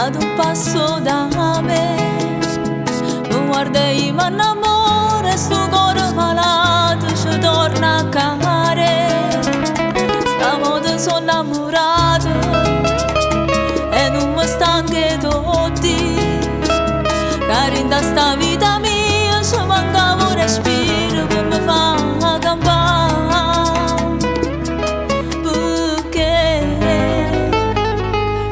ad un passo da me. Non guardi ma innamore, sto cuore malato ci torna a care. Stavolta sono innamorato e non mi stanche tutti, cari in sta vita mia ci manca un respiro che mi fa campare, perché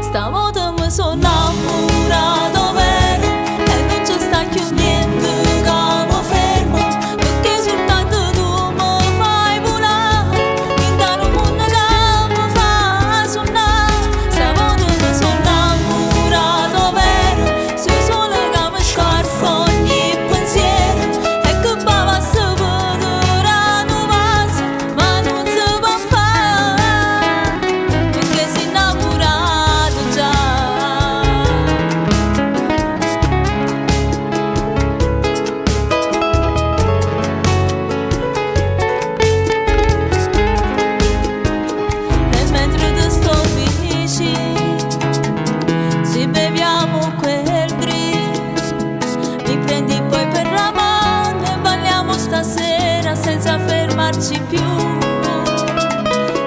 stavolta mi sono innamorato vero e non ci sta più niente che mi fermo, perché soltanto tu mi fai volare in un mondo che mi fa sognare. Stavolta mi sono innamorato vero, sei solo che mi scorfo ogni pensiero e che bava se vedrà un vaso, ma non si può fare perché sei innamorato già. E mentre ti sto vicino, se beviamo quel drink, mi prendi poi per la mano e balliamo stasera senza fermarci più,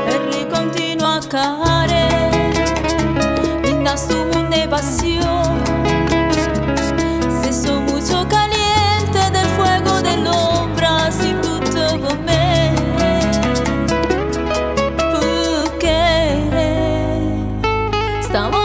e ricontinua a care in sto mondo de pasión. Se soy mucho caliente del fuego dell'ombra, si tutto con me, perché stavo